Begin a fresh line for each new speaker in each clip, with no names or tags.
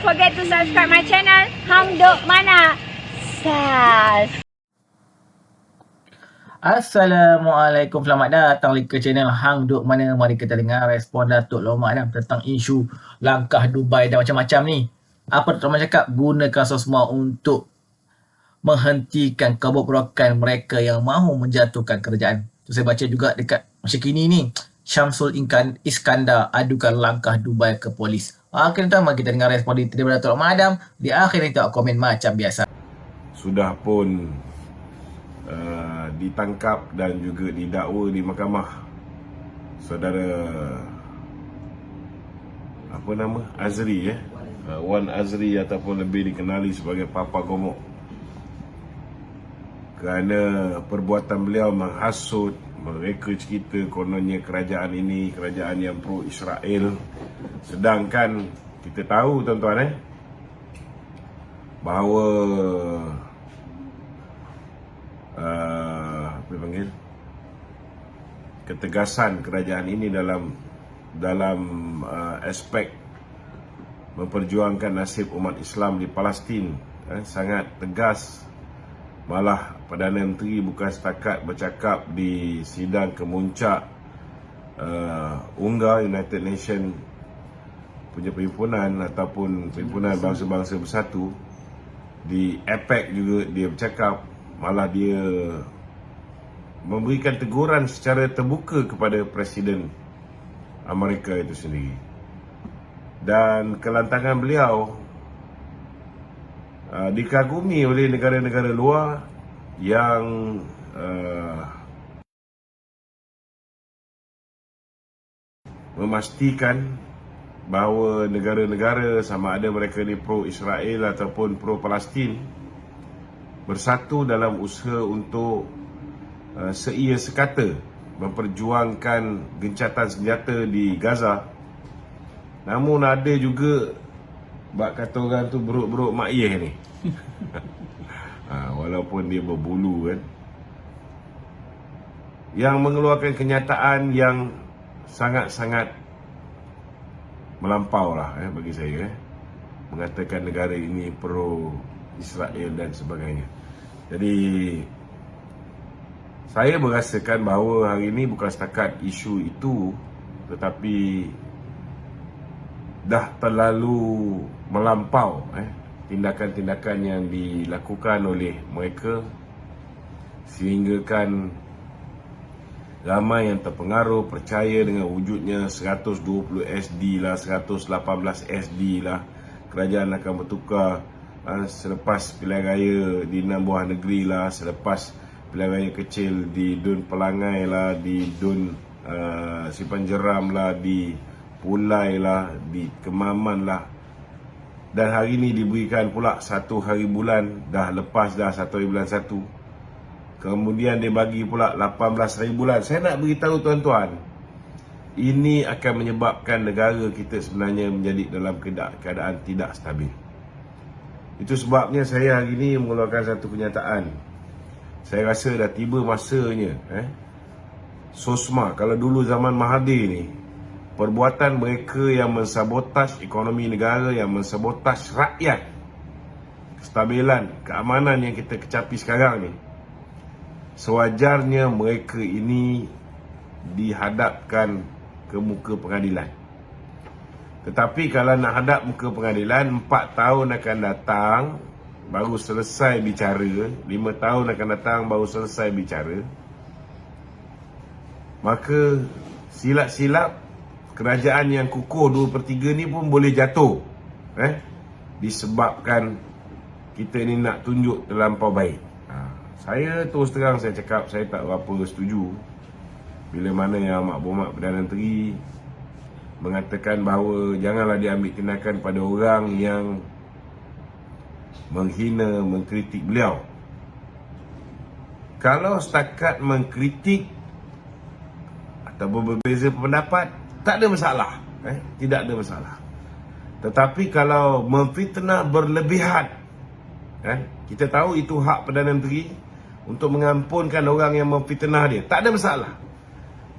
forget to subscribe my channel Hang Duk Mana Sas.
Assalamualaikum, selamat datang lagi ke channel Hang Duk Mana. Mari kita dengar respon Datuk Long Mat tentang isu langkah Dubai dan macam-macam ni. Apa Datuk Long Mat cakap? Gunakan sosma untuk menghentikan kebobrokan mereka yang mahu menjatuhkan kerajaan. Tu saya baca juga dekat masa kini ni, Syamsul Iskandar adukan langkah Dubai ke polis. Okey tuan, mari kita dengar respon daripada Datuk Long Mat. Di akhir ni tengok komen macam biasa.
Sudah pun ditangkap dan juga didakwa di mahkamah saudara Azri, Wan Azri ataupun lebih dikenali sebagai Papa Gomok, kerana perbuatan beliau menghasut, mereka cerita kononnya kerajaan ini kerajaan yang pro Israel, sedangkan kita tahu tuan-tuan bahawa ketegasan kerajaan ini dalam aspek memperjuangkan nasib umat Islam di Palestin sangat tegas. Malah Perdana Menteri bukan setakat bercakap di sidang kemuncak UNGA, United Nations punya perhimpunan ataupun perhimpunan bangsa-bangsa bersatu, di APEC juga dia bercakap, malah dia memberikan teguran secara terbuka kepada Presiden Amerika itu sendiri. Dan kelantangan beliau dikagumi oleh negara-negara luar yang memastikan bahawa negara-negara, sama ada mereka ni pro-Israel ataupun pro-Palestin, bersatu dalam usaha untuk seia sekata memperjuangkan gencatan senjata di Gaza. Namun ada juga bak kata orang tu beruk-beruk mak ayah ni. Walaupun dia berbulu yang mengeluarkan kenyataan yang sangat-sangat melampau lah bagi saya, mengatakan negara ini pro Israel dan sebagainya. Jadi saya merasakan bahawa hari ini bukan setakat isu itu, tetapi dah terlalu melampau tindakan-tindakan yang dilakukan oleh mereka, sehingga kan ramai yang terpengaruh, percaya dengan wujudnya 120 SD lah, 118 SD lah, kerajaan akan bertukar selepas pilihan raya di 6 buah negeri lah, selepas pilihan raya kecil di Dun Pelangai lah, di Dun Simpan Jeram lah, di Pulai lah, di Kemaman lah. Dan hari ini diberikan pula 1 hari bulan, dah lepas dah 1 hari bulan 1. Kemudian dia bagi pula 18 hari bulan. Saya nak beritahu tuan-tuan, ini akan menyebabkan negara kita sebenarnya menjadi dalam keadaan tidak stabil. Itu sebabnya saya hari ini mengeluarkan satu kenyataan. Saya rasa dah tiba masanya SOSMA, kalau dulu zaman Mahathir ni, perbuatan mereka yang mensabotaj ekonomi negara, yang mensabotaj rakyat, kestabilan, keamanan yang kita kecapi sekarang ni, sewajarnya mereka ini dihadapkan ke muka pengadilan. Tetapi kalau nak hadap muka pengadilan, 4 tahun akan datang baru selesai bicara, 5 tahun akan datang baru selesai bicara, maka silap-silap kerajaan yang kukuh 2/3 ni pun boleh jatuh, disebabkan kita ni nak tunjuk terlampau baik. Saya terus terang saya cakap, saya tak berapa setuju bila mana yang Amat Berhormat Perdana Menteri mengatakan bahawa janganlah diambil tindakan pada orang yang menghina, mengkritik beliau. Kalau setakat mengkritik atau berbeza pendapat, tak ada masalah, tidak ada masalah. Tetapi kalau memfitnah berlebihan, kita tahu itu hak Perdana Menteri untuk mengampunkan orang yang memfitnah dia, tak ada masalah.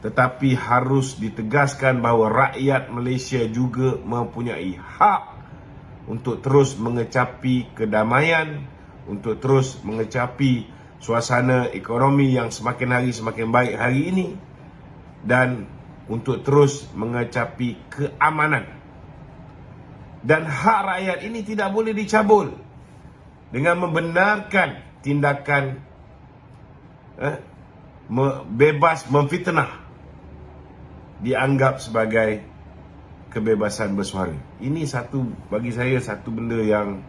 Tetapi harus ditegaskan bahawa rakyat Malaysia juga mempunyai hak untuk terus mengecapi kedamaian, untuk terus mengecapi suasana ekonomi yang semakin hari semakin baik hari ini, dan untuk terus mengecapi keamanan. Dan hak rakyat ini tidak boleh dicabul dengan membenarkan tindakan bebas memfitnah dianggap sebagai kebebasan bersuara. Ini bagi saya satu benda yang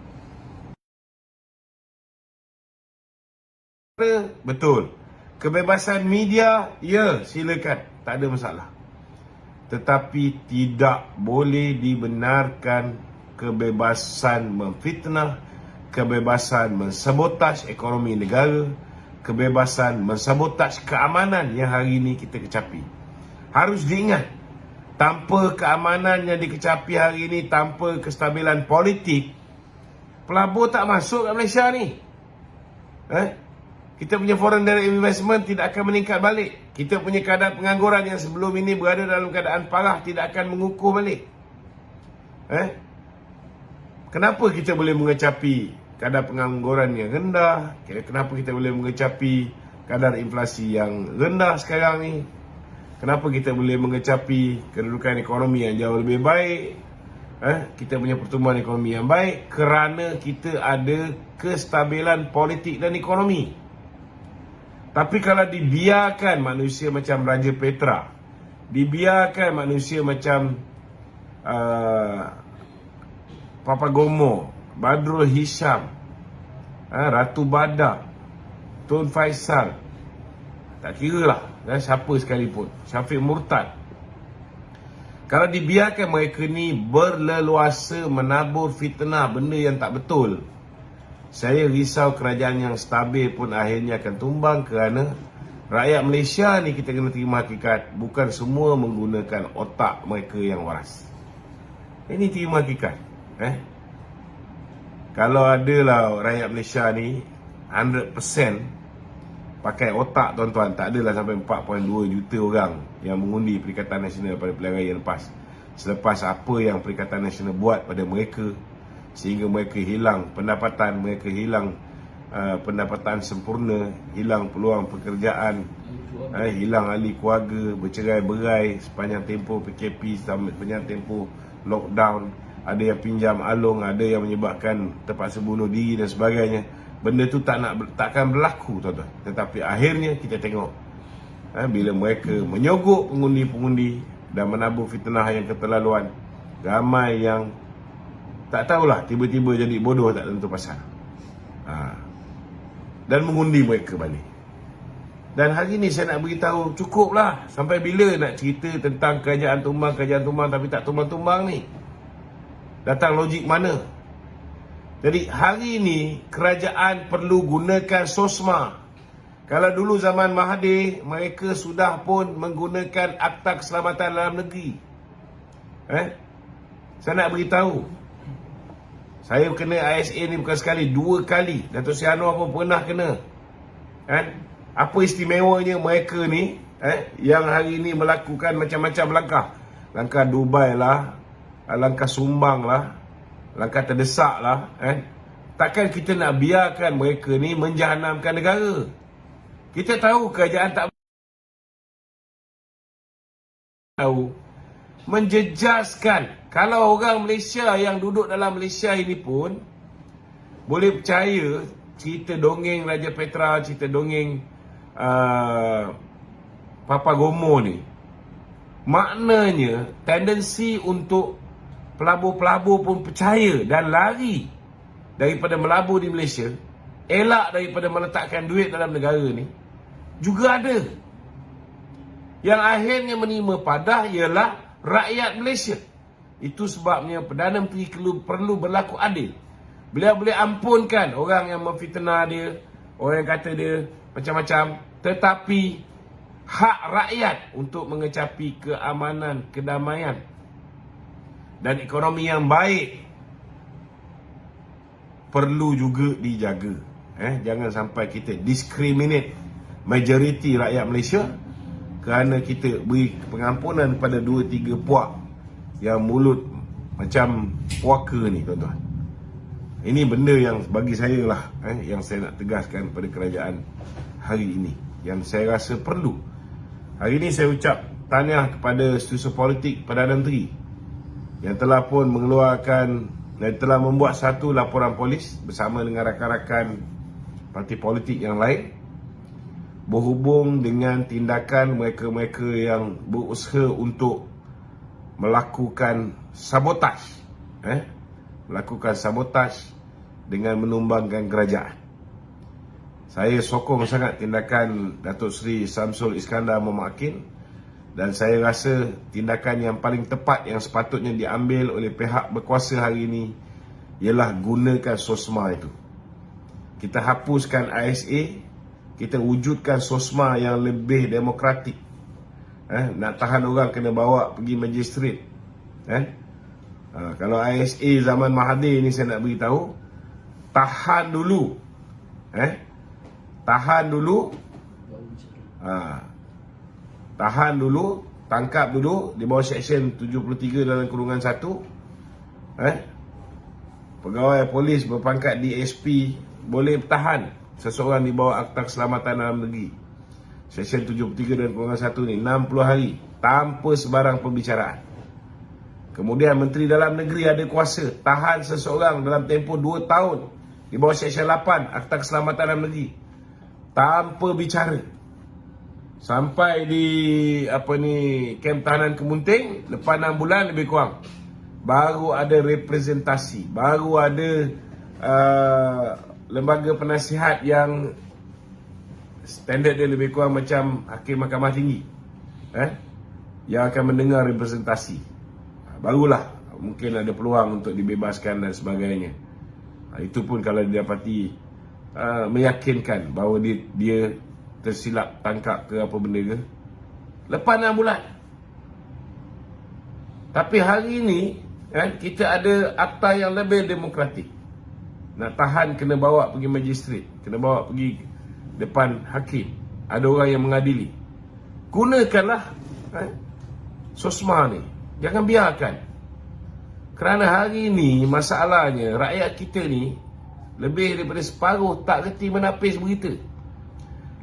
betul. Kebebasan media, ya, silakan, tak ada masalah. Tetapi tidak boleh dibenarkan kebebasan memfitnah, kebebasan mensabotaj ekonomi negara, kebebasan mensabotaj keamanan yang hari ini kita kecapi. Harus diingat, tanpa keamanan yang dikecapi hari ini, tanpa kestabilan politik, pelabur tak masuk kat Malaysia ni. Kita punya foreign direct investment tidak akan meningkat balik. Kita punya kadar pengangguran yang sebelum ini berada dalam keadaan parah tidak akan mengukuh balik. Kenapa kita boleh mengecapi kadar pengangguran yang rendah? Kenapa kita boleh mengecapi kadar inflasi yang rendah sekarang ni? Kenapa kita boleh mengecapi kedudukan ekonomi yang jauh lebih baik? Kita punya pertumbuhan ekonomi yang baik kerana kita ada kestabilan politik dan ekonomi. Tapi kalau dibiarkan manusia macam Raja Petra, dibiarkan manusia macam Papagomo, Badrul Hisham, Ratu Badak, Tun Faisal, tak kira lah siapa sekalipun, Syafiq Murtad, kalau dibiarkan mereka ni berleluasa menabur fitnah, benda yang tak betul, saya risau kerajaan yang stabil pun akhirnya akan tumbang kerana rakyat Malaysia ni, kita kena terima hakikat, bukan semua menggunakan otak mereka yang waras. Ini terima hakikat. Kalau adalah rakyat Malaysia ni 100% pakai otak, tuan-tuan, tak adalah sampai 4.2 juta orang yang mengundi Perikatan Nasional pada pilihan raya lepas. Selepas apa yang Perikatan Nasional buat pada mereka, sehingga mereka hilang pendapatan, mereka hilang pendapatan sempurna, hilang peluang pekerjaan, hilang ahli keluarga, bercerai-berai sepanjang tempoh PKP, sepanjang tempoh lockdown, ada yang pinjam alung, ada yang menyebabkan terpaksa bunuh diri dan sebagainya. Benda tu takkan berlaku, tuan-tuan. Tetapi akhirnya kita tengok bila mereka menyogok pengundi-pengundi dan menabur fitnah yang keterlaluan, ramai yang tak tahulah, tiba-tiba jadi bodoh tak tentu pasal, dan mengundi mereka balik. Dan hari ni saya nak beritahu, cukuplah. Sampai bila nak cerita tentang kerajaan tumbang tapi tak tumbang-tumbang ni? Datang logik mana? Jadi hari ni kerajaan perlu gunakan SOSMA. Kalau dulu zaman Mahathir, mereka sudah pun menggunakan Akta Keselamatan Dalam Negeri. Saya nak beritahu, saya kena ISA ni bukan sekali, 2 kali. Datuk Seri Anwar pun pernah kena. Apa istimewanya mereka ni yang hari ni melakukan macam-macam langkah. Langkah Dubai lah, langkah sumbang lah, langkah terdesak lah. Takkan kita nak biarkan mereka ni menjahanamkan negara. Kita tahu kerajaan tak tahu menjejaskan. Kalau orang Malaysia yang duduk dalam Malaysia ini pun boleh percaya cerita dongeng Raja Petra, cerita dongeng Papagomo ni, maknanya tendensi untuk pelabur-pelabur pun percaya dan lari daripada melabur di Malaysia, elak daripada meletakkan duit dalam negara ni, juga ada. Yang akhirnya menerima padah ialah rakyat Malaysia. Itu sebabnya Perdana Menteri perlu berlaku adil. Beliau boleh ampunkan orang yang memfitnah dia, orang yang kata dia macam-macam, tetapi hak rakyat untuk mengecapi keamanan, kedamaian dan ekonomi yang baik perlu juga dijaga. Jangan sampai kita discriminate majoriti rakyat Malaysia kerana kita beri pengampunan kepada 2-3 puak yang mulut macam puaka ni, tuan-tuan. Ini benda yang bagi saya lah yang saya nak tegaskan pada kerajaan hari ini, yang saya rasa perlu. Hari ini saya ucap tahniah kepada Setiausaha Politik Perdana Menteri yang telah pun mengeluarkan dan telah membuat satu laporan polis bersama dengan rakan-rakan parti politik yang lain berhubung dengan tindakan mereka-mereka yang berusaha untuk melakukan sabotaj dengan menumbangkan kerajaan. Saya sokong sangat tindakan Datuk Seri Samsul Iskandar Momakin, dan saya rasa tindakan yang paling tepat yang sepatutnya diambil oleh pihak berkuasa hari ini ialah gunakan SOSMA itu. Kita hapuskan ISA, kita wujudkan SOSMA yang lebih demokratik. Nak tahan orang kena bawa pergi magistrate. Kalau ISA zaman Mahathir ni saya nak beritahu, tahan dulu. Tahan dulu, tangkap dulu di bawah Seksyen 73 dalam kurungan 1. Pegawai polis berpangkat DSP boleh tahan seseorang di bawah Akta Keselamatan Dalam Negeri. Seksyen 73 dalam kurungan 1 ni 60 hari tanpa sebarang pembicaraan. Kemudian Menteri Dalam Negeri ada kuasa tahan seseorang dalam tempoh 2 tahun di bawah Seksyen 8 Akta Keselamatan Dalam Negeri tanpa bicara. Sampai di kem tahanan Kemunting lepas 6 bulan lebih kurang baru ada representasi, baru ada lembaga penasihat yang standard dia lebih kurang macam Hakim Mahkamah Tinggi yang akan mendengar representasi. Barulah mungkin ada peluang untuk dibebaskan dan sebagainya. Itu pun kalau didapati meyakinkan bahawa dia tersilap tangkap ke apa benda ke lepas 6 bulan. Tapi hari ini kita ada akta yang lebih demokratik. Nak tahan kena bawa pergi magistrate, kena bawa pergi depan hakim, ada orang yang mengadili. Gunakanlah SOSMA ni, jangan biarkan. Kerana hari ini masalahnya rakyat kita ni lebih daripada separuh tak reti menapis berita.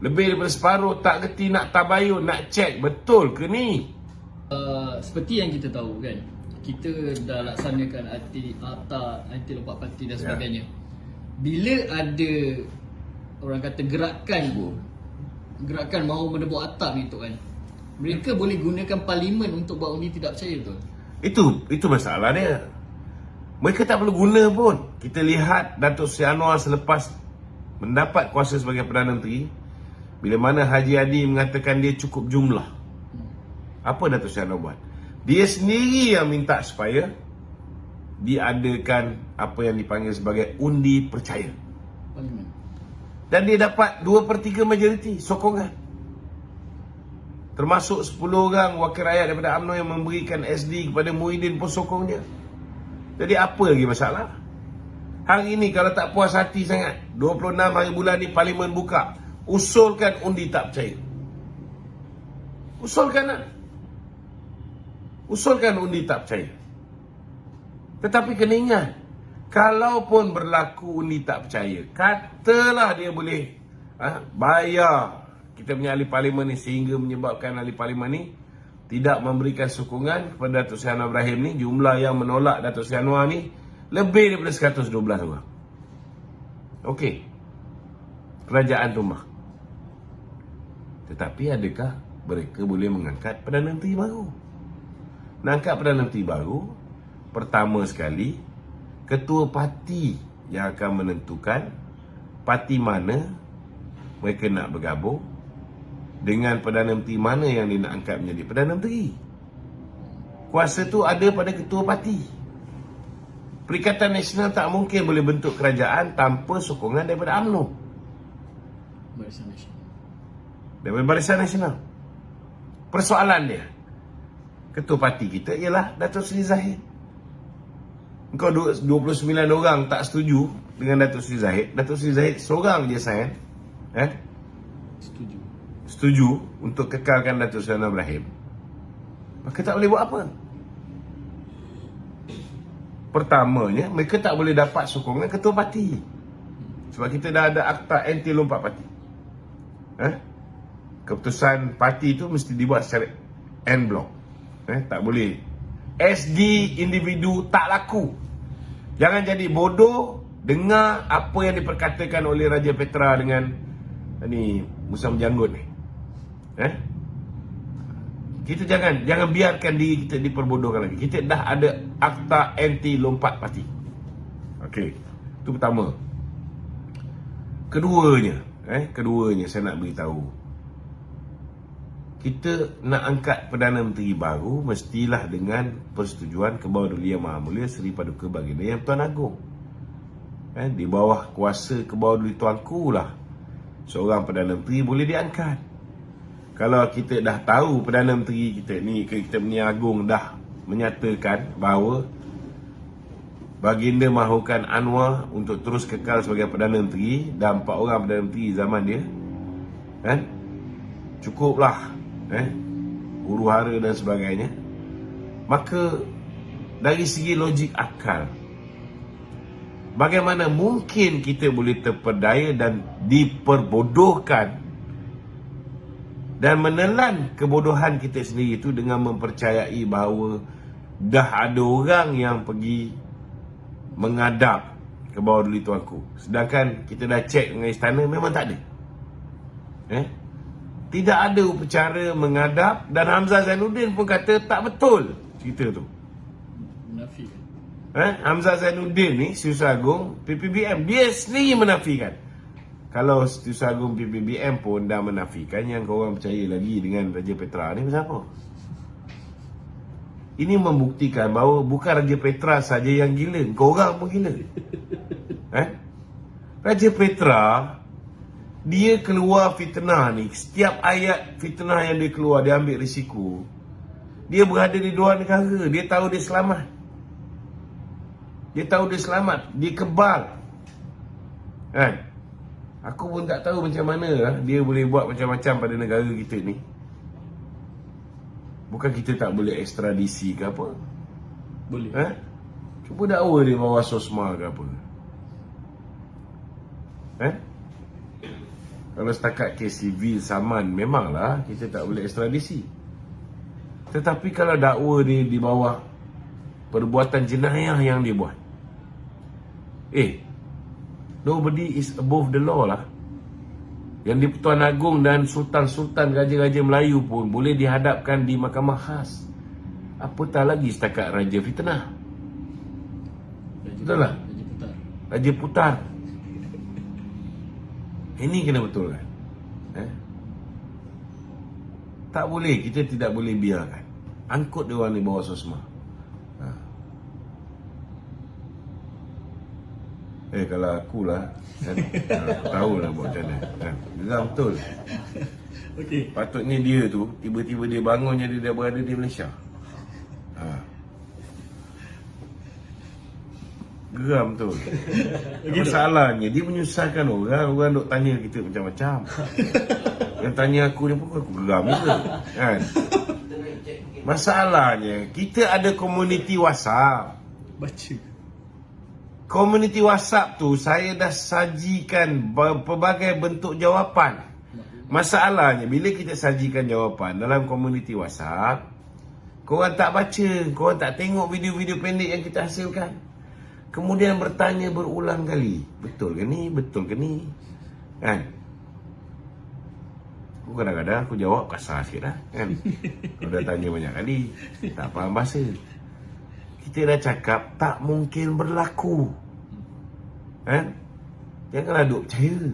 Lebih daripada separuh tak reti nak tabayun, nak cek betul ke ni.
Seperti yang kita tahu kan, kita dah laksanakan akta anti lompat parti dan sebagainya. Bila ada orang kata gerakan mahu menebuk atap ni tu kan, mereka boleh gunakan parlimen untuk buat undi tidak percaya, betul?
Itu masalah dia. Mereka tak perlu guna pun. Kita lihat Datuk Seri Anwar selepas mendapat kuasa sebagai Perdana Menteri, bila mana Haji Adi mengatakan dia cukup jumlah. Apa Datuk Seri Anwar buat? Dia sendiri yang minta supaya diadakan apa yang dipanggil sebagai undi percaya.
Parlimen.
Dan dia dapat 2/3 majoriti sokongan. Termasuk 10 orang wakil rakyat daripada UMNO yang memberikan SD kepada Muhyiddin pun sokong dia. Jadi apa lagi masalah? Hari ini kalau tak puas hati sangat, 26 hari bulan ni parlimen buka, usulkan undi tak percaya. Usulkan undi tak percaya. Tetapi kena ingat, kalaupun berlaku undi tak percaya, katalah dia boleh bayar kita punya ahli parlimen ni sehingga menyebabkan ahli parlimen ni tidak memberikan sokongan kepada Datuk Seri Anwar Ibrahim ni, jumlah yang menolak Datuk Seri Anwar ni lebih daripada 112 orang. Okey. Kerajaan tumbang. Tetapi adakah mereka boleh mengangkat Perdana Menteri baru? Nak angkat Perdana Menteri baru, pertama sekali ketua parti yang akan menentukan parti mana mereka nak bergabung dengan Perdana Menteri mana yang dia nak angkat menjadi Perdana Menteri. Kuasa tu ada pada ketua parti. Perikatan Nasional tak mungkin boleh bentuk kerajaan tanpa sokongan daripada UMNO,
Barisan Nasional.
daripada Barisan Nasional. Persoalan dia, ketua parti kita ialah Datuk Seri Zahid. Engkau 29 orang tak setuju dengan Datuk Seri Zahid. Datuk Seri Zahid seorang je sign setuju untuk kekalkan Datuk Seri Anwar Ibrahim. Maka tak boleh buat apa. pertamanya mereka tak boleh dapat sokongan ketua parti. Sebab kita dah ada akta anti lompat parti. Keputusan parti itu mesti dibuat secara en bloc. Tak boleh. SD individu tak laku. Jangan jadi bodoh dengar apa yang diperkatakan oleh Raja Petra dengan ni Musa Menjanggut ni. Kita jangan biarkan diri kita diperbodohkan lagi. Kita dah ada akta anti lompat parti. Okey. Itu pertama. Keduanya saya nak beritahu. Kita nak angkat Perdana Menteri baru mestilah dengan persetujuan Kebawah Yang Maha Mulia Seri Paduka Baginda Yang Tuan Agong. Di bawah kuasa Kebawah Tuanku lah seorang Perdana Menteri boleh diangkat. Kalau kita dah tahu Perdana Menteri kita ni Agong dah menyatakan bahawa Baginda mahukan Anwar untuk terus kekal sebagai Perdana Menteri dan 4 orang Perdana Menteri zaman dia, cukuplah huru-hara dan sebagainya. Maka dari segi logik akal, bagaimana mungkin kita boleh terpedaya dan diperbodohkan dan menelan kebodohan kita sendiri itu dengan mempercayai bahawa dah ada orang yang pergi mengadap ke bawah duli tuanku. Sedangkan kita dah cek dengan istana, memang tak ada. Tidak ada upacara mengadap dan Hamzah Zainuddin pun kata tak betul cerita tu.
Menafikan.
Hamzah Zainuddin ni Setiausaha Agung PPBM, dia sendiri menafikan. Kalau Setiausaha Agung PPBM pun dah menafikan, yang korang percaya lagi dengan Raja Petra ni pasal apa? Ini membuktikan bahawa bukan Raja Petra saja yang gila, korang pun gila. Raja Petra, dia keluar fitnah ni, setiap ayat fitnah yang dia keluar, dia ambil risiko. Dia berada di luar negara, dia tahu dia selamat. Dia kebal. Aku pun tak tahu macam mana dia boleh buat macam-macam pada negara kita ni. Bukan kita tak boleh ekstradisi ke apa?
Boleh.
Cuba dakwa dia bawah SOSMA ke apa? Kalau setakat kes sivil saman, memanglah kita tak boleh ekstradisi. Tetapi kalau dakwa dia di bawah perbuatan jenayah yang dia buat, nobody is above the law lah. Yang di Pertuan Agong dan Sultan-Sultan Raja-Raja Melayu pun boleh dihadapkan di mahkamah khas. Apatah lagi setakat Raja Fitnah. Betul lah. Raja Putar. Ini kena betulkan. Tak boleh, kita tidak boleh biarkan. Angkut dia orang di bawah SOSMA. Kalau akulah, aku tahulah buat macam mana. Geram betul.
Okey.
Patutnya dia tu, tiba-tiba dia bangun jadi dia berada di Malaysia. Geram betul. Masalahnya, dia menyusahkan orang. Orang duk tanya kita macam-macam. Yang tanya aku ni pun aku geram juga. Masalahnya, kita ada komuniti WhatsApp.
Baca.
Komuniti WhatsApp tu saya dah sajikan pelbagai bentuk jawapan. Masalahnya bila kita sajikan jawapan dalam komuniti WhatsApp, korang tak baca, korang tak tengok video-video pendek yang kita hasilkan. Kemudian bertanya berulang kali, betul ke ni, betul ke ni? Aku kadang-kadang aku jawab kasar sikit lah, Kalau dah tanya banyak kali, tak faham bahasa. Kita dah cakap tak mungkin berlaku. Janganlah duk percaya.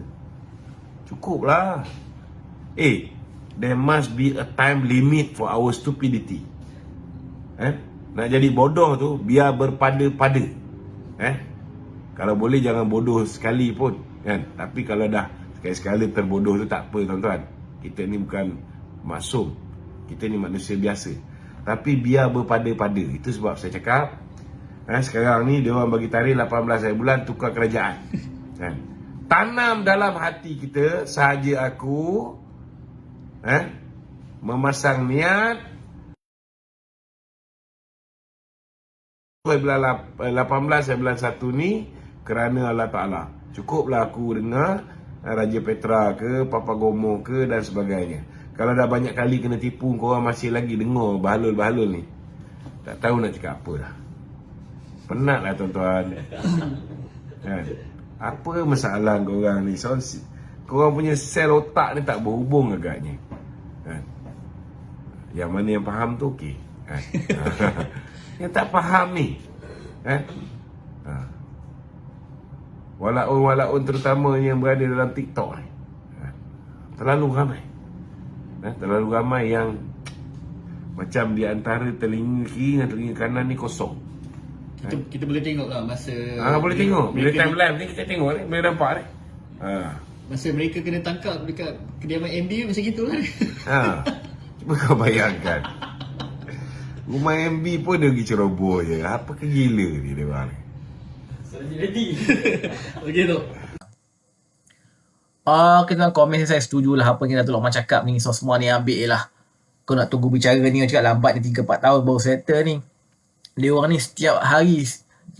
Cukuplah. There must be a time limit for our stupidity. Nak jadi bodoh tu biar berpada-pada. Kalau boleh jangan bodoh sekali pun, Tapi kalau dah sekali-sekala terbodoh tu tak apa, tuan-tuan. Kita ni bukan maksum. Kita ni manusia biasa. Tapi biar berpada-pada. Itu sebab saya cakap, sekarang ni dia orang bagi tarikh 18 hari bulan tukar kerajaan. Tanam dalam hati kita, sahaja aku memasang niat 18/1 ni kerana Allah Ta'ala. Cukuplah aku dengar Raja Petra ke, Papa Gomo ke dan sebagainya. Kalau dah banyak kali kena tipu, korang masih lagi dengar bahalul-bahalul ni, tak tahu nak cakap apa dah. Penat lah tuan-tuan. Kan? Apa masalah korang ni? So, korang punya sel otak ni tak berhubung agaknya. Kan? Yang mana yang faham tu okey. Kan? Yang tak faham ni, kan? Walaun terutama yang berada dalam TikTok ni, terlalu ramai. Terlalu ramai yang macam di antara telinga kiri dan telinga kanan ni kosong.
Kita boleh tengok lah masa
Boleh tengok. Bila time live ni kita tengok ni, boleh nampak ni.
masa mereka kena tangkap dekat kediaman MB macam gitu kan.
Cuba kau bayangkan. Rumah MB pun dia pergi ceroboh je. Apa kegila ni dia orang ni.
Okey tu.
Okay tuan, komen saya setuju lah apa yang Datuk Lokman cakap ni. So semua ni ambil lah. Kau nak tunggu bicara ni, cakap lambat ni 3-4 tahun baru settle ni. Dia orang ni setiap hari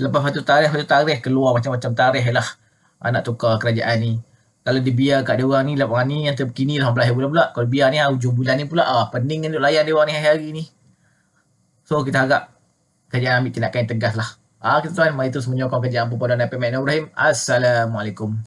lepas satu tarikh keluar macam-macam tarikh lah. Nak tukar kerajaan ni. Kalau dia biar kat dia orang ni, lepas ni yang terkini 18 bulan pula. Kalau biar ni hujung bulan ni pula, pening kan duk layan dia orang ni hari-hari ni. So kita harap kerajaan ambil tindakan yang tegas lah. Kita tuan, mari terus menyokong kerajaan Puan dan Datuk Ibrahim. Assalamualaikum.